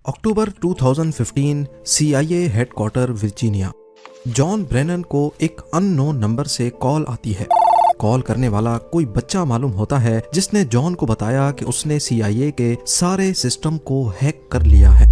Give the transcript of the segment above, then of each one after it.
अक्टूबर 2015 CIA headquarter Virginia. John Brennan को एक unknown number से कॉल आती है। कॉल करने वाला कोई बच्चा मालूम होता है जिसने जॉन को बताया कि उसने CIA के सारे सिस्टम को हैक कर लिया है।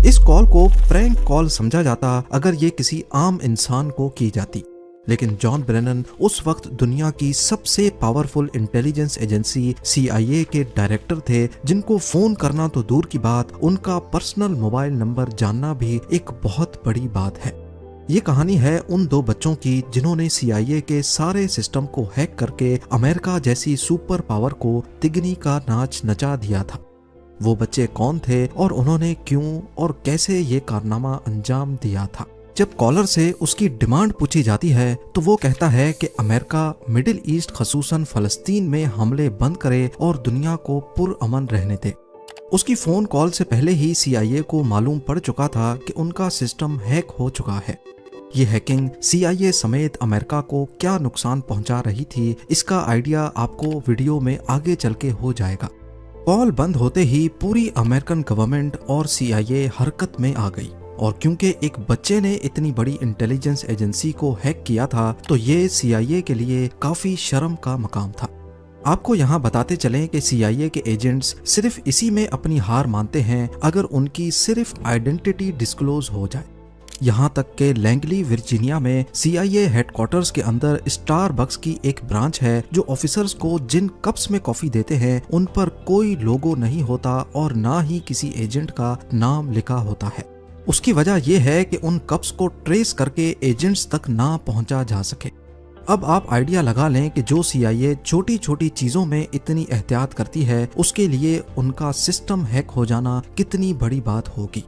इस कॉल को प्रैंक कॉल समझा जाता अगर ये किसी आम इंसान को की जाती, लेकिन जॉन ब्रेनन उस वक्त दुनिया की सबसे पावरफुल इंटेलिजेंस एजेंसी CIA के डायरेक्टर थे, जिनको फोन करना तो दूर की बात, उनका पर्सनल मोबाइल नंबर जानना भी एक बहुत बड़ी बात है। ये कहानी है उन दो बच्चों की जिन्होंने CIA के सारे सिस्टम को हैक करके अमेरिका जैसी सुपर पावर को तिगनी का नाच नचा दिया था। वो बच्चे कौन थे और उन्होंने क्यों और कैसे ये कारनामा अंजाम दिया था। जब कॉलर से उसकी डिमांड पूछी जाती है तो वो कहता है कि अमेरिका मिडिल ईस्ट खसूसन फलस्तीन में हमले बंद करे और दुनिया को पुरअमन रहने दे। उसकी फोन कॉल से पहले ही CIA को मालूम पड़ चुका था कि उनका सिस्टम हैक हो चुका है। ये हैकिंग CIA समेत अमेरिका को क्या नुकसान पहुंचा रही थी, इसका आइडिया आपको वीडियो में आगे चल के हो जाएगा। कॉल बंद होते ही पूरी अमेरिकन गवर्नमेंट और CIA हरकत में आ गई, और क्योंकि एक बच्चे ने इतनी बड़ी इंटेलिजेंस एजेंसी को हैक किया था तो ये CIA के लिए काफी शर्म का मकाम था। आपको यहाँ बताते चलें कि CIA के एजेंट्स सिर्फ इसी में अपनी हार मानते हैं अगर उनकी सिर्फ आइडेंटिटी डिस्क्लोज हो जाए। यहाँ तक के लैंगली वर्जीनिया में CIA हेडक्वार्टर्स के अंदर स्टारबक्स की एक ब्रांच है जो ऑफिसर्स को जिन कप्स में कॉफी देते हैं उन पर कोई लोगो नहीं होता और ना ही किसी एजेंट का नाम लिखा होता है। उसकी वजह यह है कि उन कप्स को ट्रेस करके एजेंट्स तक ना पहुंचा जा सके। अब आप आइडिया लगा लें कि जो CIA छोटी छोटी चीजों में इतनी एहतियात करती है, उसके लिए उनका सिस्टम हैक हो जाना कितनी बड़ी बात होगी।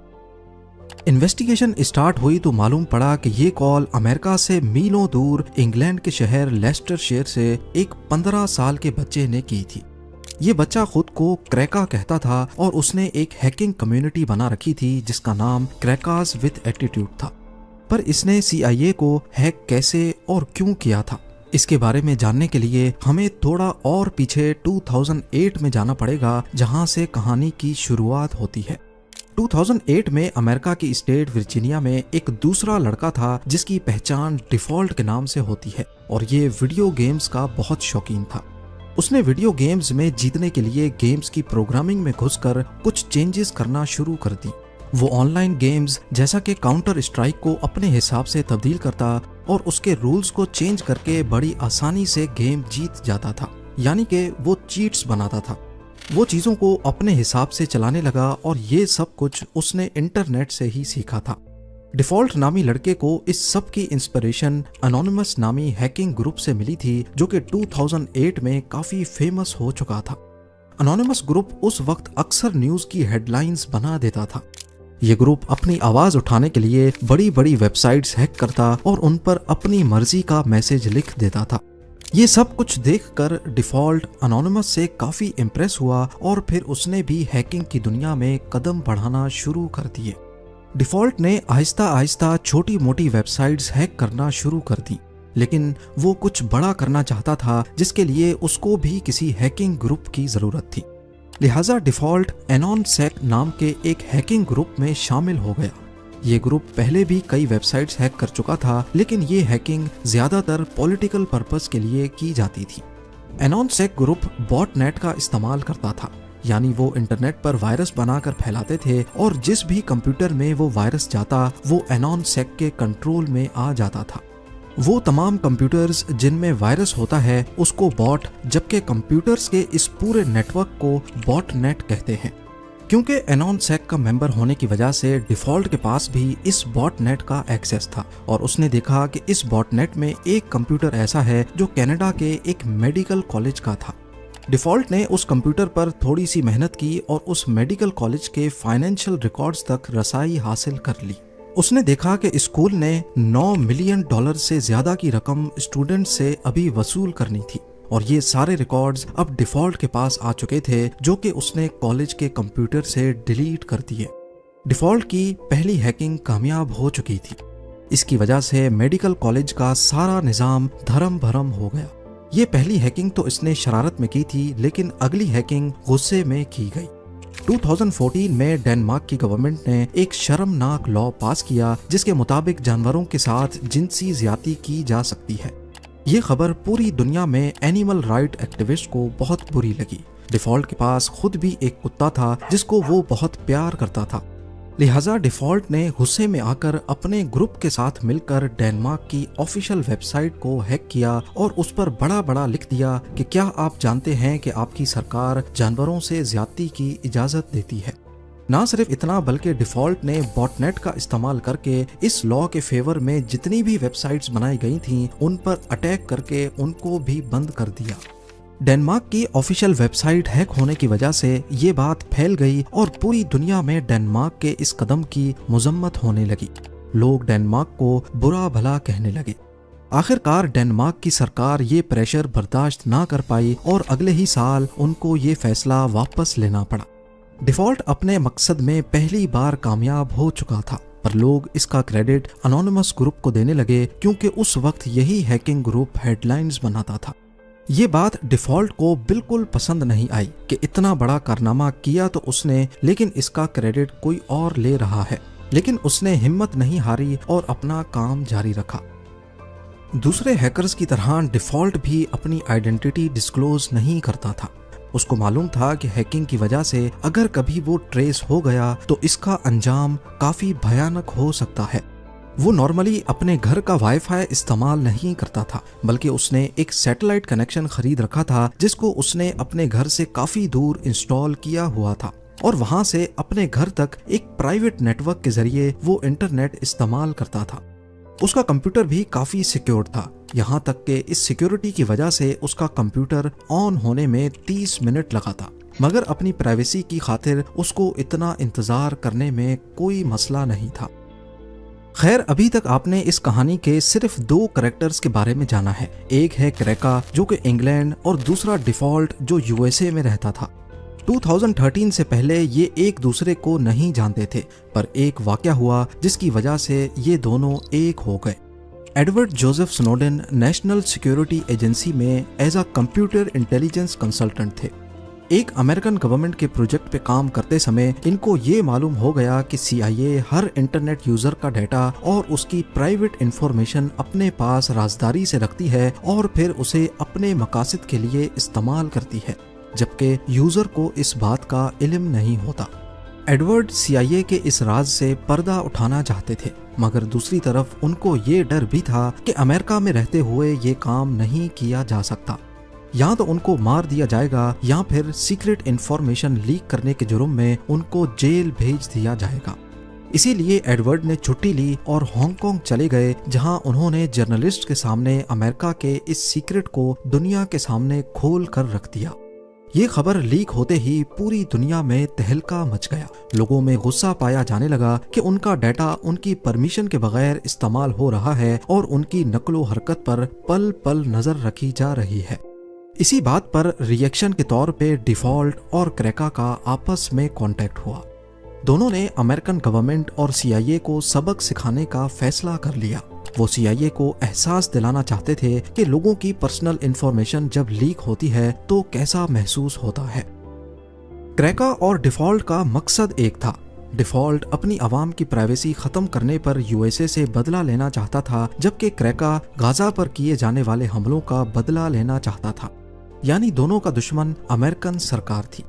इन्वेस्टिगेशन स्टार्ट हुई तो मालूम पड़ा कि ये कॉल अमेरिका से मीलों दूर इंग्लैंड के शहर लेस्टरशायर से एक 15 साल के बच्चे ने की थी। ये बच्चा खुद को क्रैका कहता था और उसने एक हैकिंग कम्युनिटी बना रखी थी जिसका नाम क्रैकाज विद एटीट्यूड था। पर इसने CIA को हैक कैसे और क्यों किया था, इसके बारे में जानने के लिए हमें थोड़ा और पीछे 2008 में जाना पड़ेगा, जहां से कहानी की शुरुआत होती है। 2008 में अमेरिका की स्टेट वर्जीनिया में एक दूसरा लड़का था जिसकी पहचान डिफॉल्ट के नाम से होती है, और ये वीडियो गेम्स का बहुत शौकीन था। उसने वीडियो गेम्स में जीतने के लिए गेम्स की प्रोग्रामिंग में घुसकर कुछ चेंजेस करना शुरू कर दी। वो ऑनलाइन गेम्स जैसा कि काउंटर स्ट्राइक को अपने हिसाब से तब्दील करता और उसके रूल्स को चेंज करके बड़ी आसानी से गेम जीत जाता था, यानी कि वो चीट्स बनाता था। वो चीज़ों को अपने हिसाब से चलाने लगा और ये सब कुछ उसने इंटरनेट से ही सीखा था। डिफॉल्ट नामी लड़के को इस सब की इंस्पिरेशन अनोनिमस नामी हैकिंग ग्रुप से मिली थी, जो कि 2008 में काफी फेमस हो चुका था। अनोनिमस ग्रुप उस वक्त अक्सर न्यूज की हेडलाइंस बना देता था। ये ग्रुप अपनी आवाज उठाने के लिए बड़ी बड़ी वेबसाइट्स हैक करता और उन पर अपनी मर्जी का मैसेज लिख देता था। ये सब कुछ देखकर डिफॉल्ट अनोनिमस से काफी इम्प्रेस हुआ और फिर उसने भी हैकिंग की दुनिया में कदम बढ़ाना शुरू कर दिए। डिफॉल्ट ने आहिस्ता आहिस्ता छोटी मोटी वेबसाइट्स हैक करना शुरू कर दी, लेकिन वो कुछ बड़ा करना चाहता था जिसके लिए उसको भी किसी हैकिंग ग्रुप की जरूरत थी। लिहाजा डिफॉल्ट एनॉनसेक नाम के एक हैकिंग ग्रुप में शामिल हो गया। ये ग्रुप पहले भी कई वेबसाइट्स हैक कर चुका था, लेकिन ये हैकिंग ज्यादातर पॉलिटिकल पर्पस के लिए की जाती थी। एनॉनसेक ग्रुप बॉटनेट का इस्तेमाल करता था, यानी वो इंटरनेट पर वायरस बनाकर फैलाते थे और जिस भी कंप्यूटर में वो वायरस जाता वो एनॉनसेक के कंट्रोल में आ जाता था। वो तमाम कंप्यूटर्स जिनमें वायरस होता है उसको बॉट, जबकि कंप्यूटर्स के इस पूरे नेटवर्क को बॉटनेट कहते हैं। क्योंकि एनॉनसेक का मेंबर होने की वजह से डिफॉल्ट के पास भी इस बॉटनेट का एक्सेस था, और उसने देखा कि इस बॉटनेट में एक कंप्यूटर ऐसा है जो कनाडा के एक मेडिकल कॉलेज का था। डिफॉल्ट ने उस कंप्यूटर पर थोड़ी सी मेहनत की और उस मेडिकल कॉलेज के फाइनेंशियल रिकॉर्ड्स तक रसाई हासिल कर ली। उसने देखा कि स्कूल ने $9 मिलियन से ज्यादा की रकम स्टूडेंट से अभी वसूल करनी थी, और ये सारे रिकॉर्ड्स अब डिफॉल्ट के पास आ चुके थे, जो कि उसने कॉलेज के कंप्यूटर से डिलीट कर दिए। डिफॉल्ट की पहली हैकिंग कामयाब हो चुकी थी। इसकी वजह से मेडिकल कॉलेज का सारा निजाम धर्म भरम हो गया। ये पहली हैकिंग तो इसने शरारत में की थी, लेकिन अगली हैकिंग गुस्से में की गई। 2014 में डेनमार्क की गवर्नमेंट ने एक शर्मनाक लॉ पास किया जिसके मुताबिक जानवरों के साथ जिनसी ज्यादती की जा सकती है। ये खबर पूरी दुनिया में एनिमल राइट एक्टिविस्ट को बहुत बुरी लगी। डिफॉल्ट के पास खुद भी एक कुत्ता था जिसको वो बहुत प्यार करता था। लिहाजा डिफॉल्ट ने गुस्से में आकर अपने ग्रुप के साथ मिलकर डेनमार्क की ऑफिशियल वेबसाइट को हैक किया और उस पर बड़ा बड़ा लिख दिया कि क्या आप जानते हैं कि आपकी सरकार जानवरों से ज्यादती की इजाजत देती है। ना सिर्फ इतना बल्कि डिफॉल्ट ने बॉटनेट का इस्तेमाल करके इस लॉ के फेवर में जितनी भी वेबसाइट्स बनाई गई थीं उन पर अटैक करके उनको भी बंद कर दिया। डेनमार्क की ऑफिशियल वेबसाइट हैक होने की वजह से ये बात फैल गई और पूरी दुनिया में डेनमार्क के इस कदम की मजम्मत होने लगी। लोग डेनमार्क को बुरा भला कहने लगे। आखिरकार डेनमार्क की सरकार ये प्रेशर बर्दाश्त ना कर पाई और अगले ही साल उनको ये फैसला वापस लेना पड़ा। डिफॉल्ट अपने मकसद में पहली बार कामयाब हो चुका था, पर लोग इसका क्रेडिट अनोनिमस ग्रुप को देने लगे क्योंकि उस वक्त यही हैकिंग ग्रुप हेडलाइंस बनाता था। ये बात डिफॉल्ट को बिल्कुल पसंद नहीं आई कि इतना बड़ा कारनामा किया तो उसने, लेकिन इसका क्रेडिट कोई और ले रहा है। लेकिन उसने हिम्मत नहीं हारी और अपना काम जारी रखा। दूसरे हैकर्स की तरह डिफॉल्ट भी अपनी आइडेंटिटी डिस्क्लोज नहीं करता था। उसको मालूम था कि हैकिंग की वजह से अगर कभी वो ट्रेस हो गया तो इसका अंजाम काफी भयानक हो सकता है। वो नॉर्मली अपने घर का वाईफाई इस्तेमाल नहीं करता था, बल्कि उसने एक सैटेलाइट कनेक्शन खरीद रखा था जिसको उसने अपने घर से काफी दूर इंस्टॉल किया हुआ था और वहां से अपने घर तक एक प्राइवेट नेटवर्क के जरिए वो इंटरनेट इस्तेमाल करता था। उसका कंप्यूटर भी काफी सिक्योर था, यहाँ तक कि इस सिक्योरिटी की वजह से उसका कंप्यूटर ऑन होने में 30 मिनट लगा था। मगर अपनी प्राइवेसी की खातिर उसको इतना इंतजार करने में कोई मसला नहीं था। खैर, अभी तक आपने इस कहानी के सिर्फ 2 कैरेक्टर्स के बारे में जाना है। एक है क्रैका जो कि इंग्लैंड और दूसरा डिफॉल्ट जो यूएसए में रहता था। 2013 से पहले ये एक दूसरे को नहीं जानते थे, पर एक वाकया हुआ जिसकी वजह से ये दोनों एक हो गए। Edward Joseph Snowden National Security Agency में as a computer intelligence consultant थे। एक अमेरिकन गवर्नमेंट के प्रोजेक्ट पे काम करते समय इनको ये मालूम हो गया कि CIA हर इंटरनेट यूजर का डाटा और उसकी प्राइवेट इंफॉर्मेशन अपने पास राजदारी से रखती है और फिर उसे अपने मकासद के लिए इस्तेमाल करती है, जबकि यूजर को इस बात का इल्म नहीं होता। एडवर्ड CIA के इस राज से पर्दा उठाना चाहते थे, मगर दूसरी तरफ उनको ये डर भी था कि अमेरिका में रहते हुए ये काम नहीं किया जा सकता। या तो उनको मार दिया जाएगा या फिर सीक्रेट इंफॉर्मेशन लीक करने के जुर्म में उनको जेल भेज दिया जाएगा। इसीलिए एडवर्ड ने छुट्टी ली और हांगकांग चले गए, जहां उन्होंने जर्नलिस्ट के सामने अमेरिका के इस सीक्रेट को दुनिया के सामने खोल कर रख दिया। ये खबर लीक होते ही पूरी दुनिया में तहलका मच गया। लोगों में गुस्सा पाया जाने लगा कि उनका डाटा उनकी परमिशन के बगैर इस्तेमाल हो रहा है और उनकी नकलो हरकत पर पल पल नजर रखी जा रही है। इसी बात पर रिएक्शन के तौर पे डिफॉल्ट और क्रैका का आपस में कांटेक्ट हुआ। दोनों ने अमेरिकन गवर्नमेंट और CIA को सबक सिखाने का फैसला कर लिया। वो CIA को एहसास दिलाना चाहते थे कि लोगों की पर्सनल इंफॉर्मेशन जब लीक होती है तो कैसा महसूस होता है। क्रैका और डिफॉल्ट का मकसद एक था। डिफॉल्ट अपनी आवाम की प्राइवेसी खत्म करने पर USA से बदला लेना चाहता था, जबकि क्रैका गाजा पर किए जाने वाले हमलों का बदला लेना चाहता था। यानी दोनों का दुश्मन अमेरिकन सरकार थी।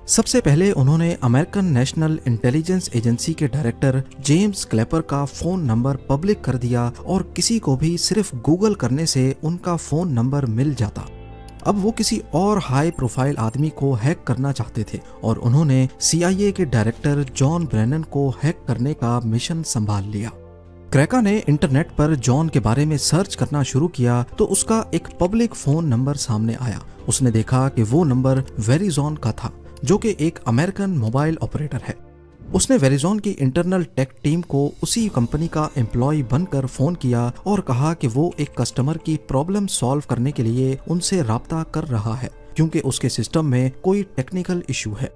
सबसे पहले उन्होंने अमेरिकन नेशनल इंटेलिजेंस एजेंसी के डायरेक्टर जेम्स क्लैपर का फोन नंबर पब्लिक कर दिया और किसी को भी सिर्फ गूगल करने से उनका फोन नंबर मिल जाता। अब वो किसी और हाई प्रोफाइल आदमी को हैक करना चाहते थे और उन्होंने CIA के डायरेक्टर जॉन ब्रेनन को हैक करने का मिशन संभाल लिया। क्रैका ने इंटरनेट पर जॉन के बारे में सर्च करना शुरू किया तो उसका एक पब्लिक फोन नंबर सामने आया। उसने देखा कि वो नंबर वेरिजॉन का था, जो कि एक अमेरिकन मोबाइल ऑपरेटर है। उसने वेरिजॉन की इंटरनल टेक टीम को उसी कंपनी का एम्प्लॉय बनकर फोन किया और कहा कि वो एक कस्टमर की प्रॉब्लम सॉल्व करने के लिए उनसे राब्ता कर रहा है, क्योंकि उसके सिस्टम में कोई टेक्निकल इशू है।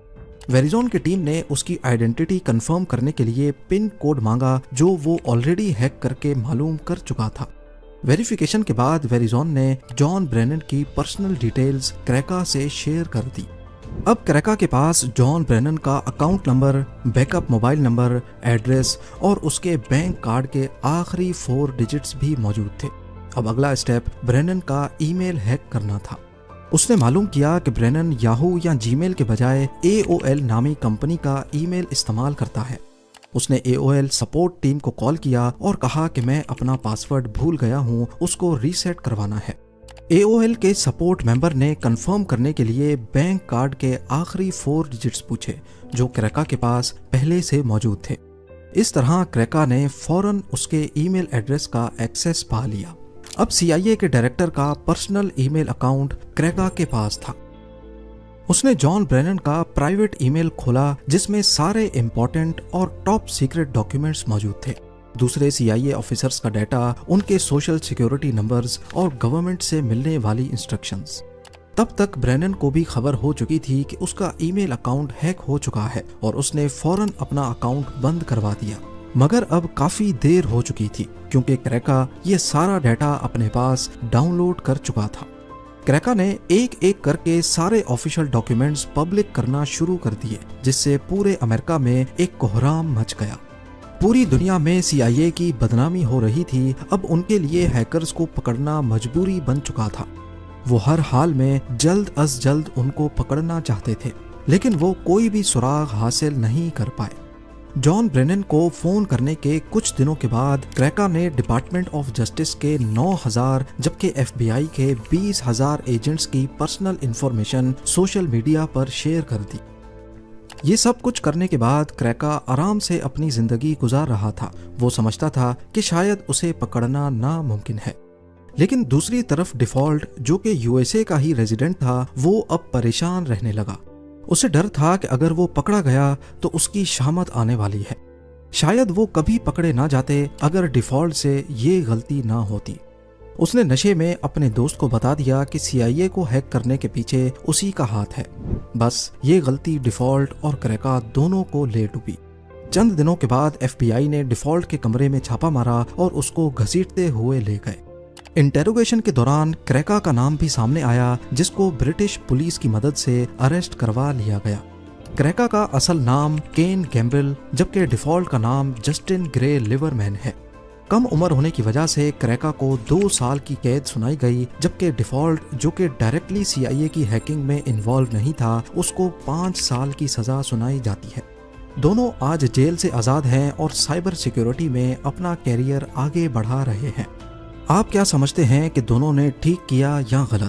वेरिजॉन की टीम ने उसकी आइडेंटिटी कंफर्म करने के लिए पिन कोड मांगा, जो वो ऑलरेडी हैक करके मालूम कर चुका था। वेरिफिकेशन के बाद वेरिजॉन ने जॉन ब्रेनन की पर्सनल डिटेल्स क्रैका से शेयर कर दी। अब क्रेका के पास जॉन ब्रेनन का account number, backup mobile number, address और उसके बैंक कार्ड के आखिरी 4 डिजिट्स भी मौजूद थे। अब अगला स्टेप ब्रेनन का ईमेल हैक करना था। उसने मालूम किया कि ब्रेनन याहू या जीमेल के बजाय AOL नामी कंपनी का ईमेल इस्तेमाल करता है। उसने AOL सपोर्ट टीम को कॉल किया और कहा कि मैं अपना पासवर्ड भूल गया हूं, उसको रीसेट करवाना है। AOL के सपोर्ट मेंबर ने कंफर्म करने के लिए बैंक कार्ड के आखिरी 4 डिजिट्स पूछे जो क्रेका के पास पहले से मौजूद थे। इस तरह क्रेका ने फौरन उसके ईमेल एड्रेस का एक्सेस पा लिया। अब CIA के डायरेक्टर का पर्सनल ईमेल अकाउंट क्रेका के पास था। उसने जॉन ब्रेनन का प्राइवेट ईमेल खोला जिसमें सारे इंपॉर्टेंट और टॉप सीक्रेट डॉक्यूमेंट्स मौजूद थे। दूसरे CIA ऑफिसर्स का डाटा, उनके सोशल सिक्योरिटी नंबर्स और गवर्नमेंट से मिलने वाली इंस्ट्रक्शंस। तब तक ब्रेनन को भी खबर हो चुकी थी कि उसका ईमेल अकाउंट हैक हो चुका है और उसने फौरन अपना अकाउंट बंद करवा दिया। मगर अब काफी देर हो चुकी थी क्योंकि क्रेका ये सारा डाटा अपने पास डाउनलोड कर चुका था। क्रेका ने एक एक करके सारे ऑफिशियल डॉक्यूमेंट्स पब्लिक करना शुरू कर दिए, जिससे पूरे अमेरिका में एक कोहराम मच गया। पूरी दुनिया में CIA की बदनामी हो रही थी। अब उनके लिए हैकर्स को पकड़ना मजबूरी बन चुका था। वो हर हाल में जल्द अज जल्द उनको पकड़ना चाहते थे, लेकिन वो कोई भी सुराग हासिल नहीं कर पाए। जॉन ब्रेनन को फोन करने के कुछ दिनों के बाद क्रेका ने डिपार्टमेंट ऑफ जस्टिस के 9,000 जबकि FBI के 20,000 एजेंट्स की पर्सनल इंफॉर्मेशन सोशल मीडिया पर शेयर कर दी। ये सब कुछ करने के बाद क्रेका आराम से अपनी जिंदगी गुजार रहा था। वो समझता था कि शायद उसे पकड़ना नामुमकिन है। लेकिन दूसरी तरफ डिफॉल्ट, जो कि USA का ही रेजिडेंट था, वो अब परेशान रहने लगा। उसे डर था कि अगर वो पकड़ा गया तो उसकी शामत आने वाली है। शायद वो कभी पकड़े ना जाते अगर डिफॉल्ट से ये गलती ना होती। उसने नशे में अपने दोस्त को बता दिया कि CIA को हैक करने के पीछे उसी का हाथ है। बस ये गलती डिफॉल्ट और क्रेका दोनों को ले डूबी। चंद दिनों के बाद FBI ने डिफॉल्ट के कमरे में छापा मारा और उसको घसीटते हुए ले गए। इंटेरोगेशन के दौरान क्रेका का नाम भी सामने आया, जिसको ब्रिटिश पुलिस की मदद से अरेस्ट करवा लिया गया। क्रेका का असल नाम केन गैम्ब्रिल, जबकि डिफॉल्ट का नाम जस्टिन ग्रे लिवरमैन है। कम उम्र होने की वजह से क्रेका को 2 साल की कैद सुनाई गई, जबकि डिफॉल्ट, जो कि डायरेक्टली CIA की हैकिंग में इन्वॉल्व नहीं था, उसको 5 साल की सजा सुनाई जाती है। दोनों आज जेल से आज़ाद हैं और साइबर सिक्योरिटी में अपना कैरियर आगे बढ़ा रहे हैं। आप क्या समझते हैं कि दोनों ने ठीक किया या गलत?